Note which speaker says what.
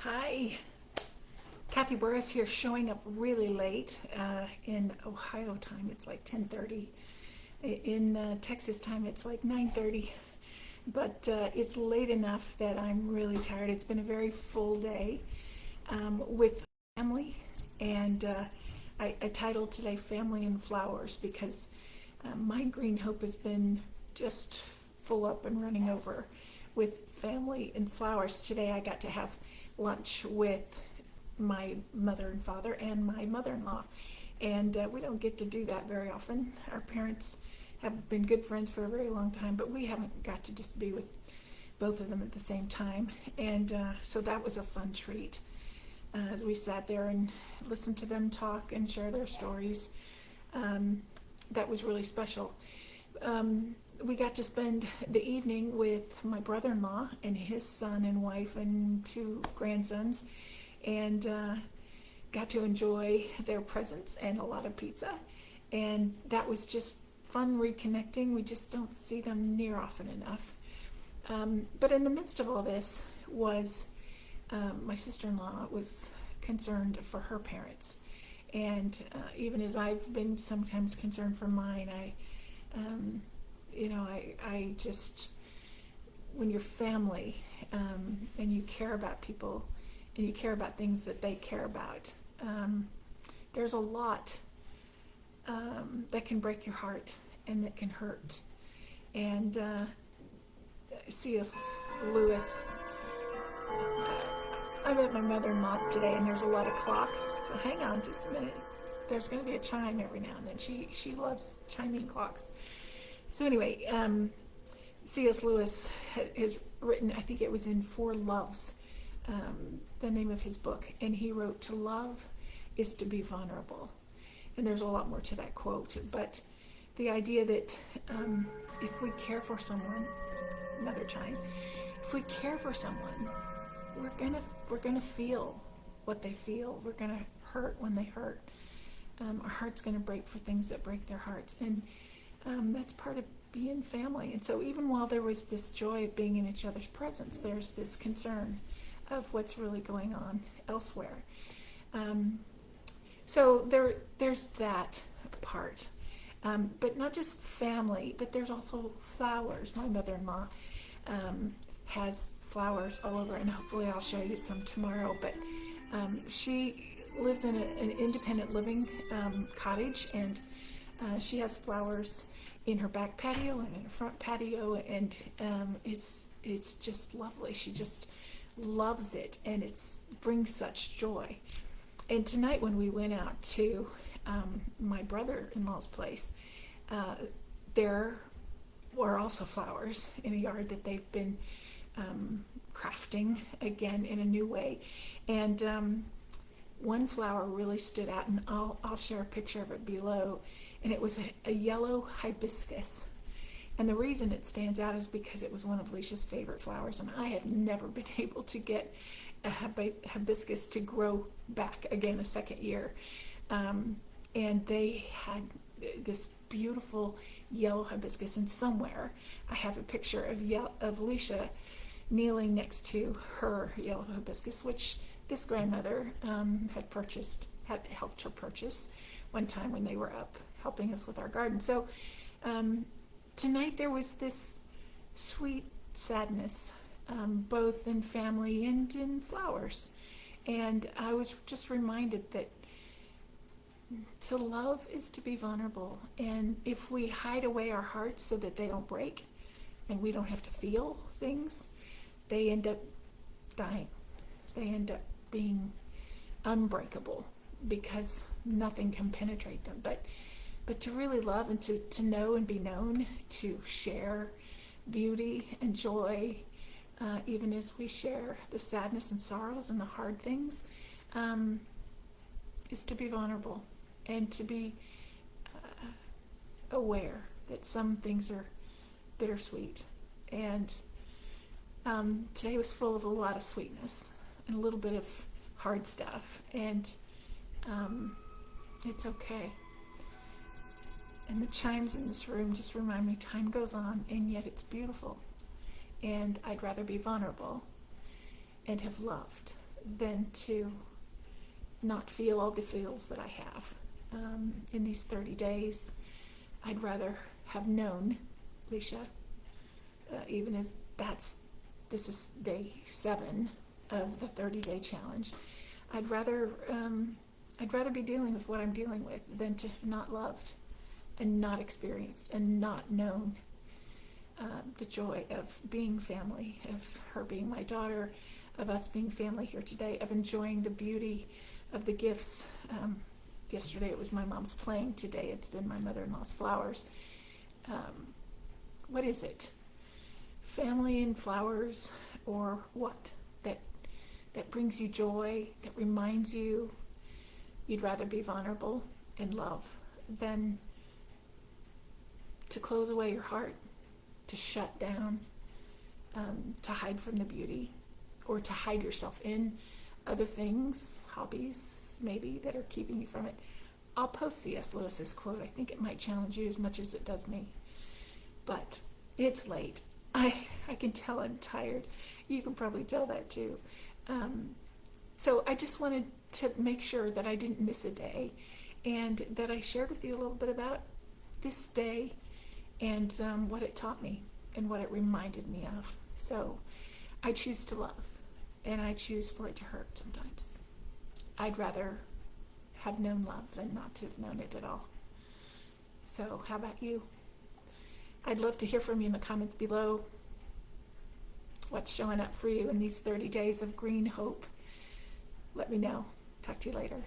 Speaker 1: Hi, Kathy Burris here, showing up really late in Ohio time. It's like 10:30. In Texas time, it's like 9:30. But it's late enough that I'm really tired. It's been a very full day with family, and I titled today "Family and Flowers" because my green hope has been just full up and running over with family and flowers. Today I got to have lunch with my mother and father and my mother-in-law, and we don't get to do that very often. Our parents have been good friends for a very long time, but we haven't got to just be with both of them at the same time, and so that was a fun treat as we sat there and listened to them talk and share their stories. That was really special. We got to spend the evening with my brother-in-law and his son and wife and two grandsons, and got to enjoy their presence and a lot of pizza. And that was just fun reconnecting. We just don't see them near often enough. But in the midst of all this was my sister-in-law was concerned for her parents. And even as I've been sometimes concerned for mine, I just, when you're family and you care about people and you care about things that they care about, there's a lot that can break your heart and that can hurt. And C.S. Lewis, I'm at my mother-in-law's today, and there's a lot of clocks. So hang on just a minute. There's going to be a chime every now and then. She loves chiming clocks. So anyway, C.S. Lewis has written, I think it was in Four Loves, the name of his book, and he wrote, "To love is to be vulnerable." And there's a lot more to that quote, but the idea that if we care for someone, another chime, if we care for someone, we're gonna feel what they feel. We're gonna hurt when they hurt. Our heart's gonna break for things that break their hearts, and that's part of being family. And so even while there was this joy of being in each other's presence, there's this concern of what's really going on elsewhere. So there's that part. But not just family, but there's also flowers. My mother-in-law has flowers all over, and hopefully I'll show you some tomorrow. But she lives in an independent living cottage, and she has flowers in her back patio and in her front patio, and it's just lovely. She just loves it, and it brings such joy. And tonight when we went out to my brother-in-law's place, there were also flowers in a yard that they've been crafting again in a new way. And one flower really stood out, and I'll share a picture of it below. And it was a yellow hibiscus. And the reason it stands out is because it was one of Leisha's favorite flowers, and I have never been able to get a hibiscus to grow back again a second year. And they had this beautiful yellow hibiscus, and somewhere I have a picture of Leisha kneeling next to her yellow hibiscus, which this grandmother had helped her purchase one time when they were up helping us with our garden. So tonight there was this sweet sadness, both in family and in flowers. And I was just reminded that to love is to be vulnerable. And if we hide away our hearts so that they don't break and we don't have to feel things, they end up dying. They end up being unbreakable because nothing can penetrate them. But to really love and to know and be known, to share beauty and joy, even as we share the sadness and sorrows and the hard things, is to be vulnerable and to be aware that some things are bittersweet. And today was full of a lot of sweetness and a little bit of hard stuff, and it's okay. And the chimes in this room just remind me time goes on, and yet it's beautiful. And I'd rather be vulnerable and have loved than to not feel all the feels that I have. In these 30 days, I'd rather have known Leisha, even as this is day 7 of the 30-day challenge. I'd rather be dealing with what I'm dealing with than to have not loved and not experienced and not known the joy of being family, of her being my daughter, of us being family here today, of enjoying the beauty of the gifts. Yesterday it was my mom's playing. Today it's been my mother-in-law's flowers. What is it? Family and flowers, or what? That brings you joy, that reminds you you'd rather be vulnerable and love than to close away your heart, to shut down, to hide from the beauty, or to hide yourself in other things, hobbies maybe, that are keeping you from it. I'll post C.S. Lewis's quote. I think it might challenge you as much as it does me. But it's late. I can tell I'm tired. You can probably tell that too. So I just wanted to make sure that I didn't miss a day, and that I shared with you a little bit about this day and what it taught me and what it reminded me of. So I choose to love, and I choose for it to hurt sometimes. I'd rather have known love than not to have known it at all. So how about you? I'd love to hear from you in the comments below. What's showing up for you in these 30 days of green hope? Let me know. Talk to you later.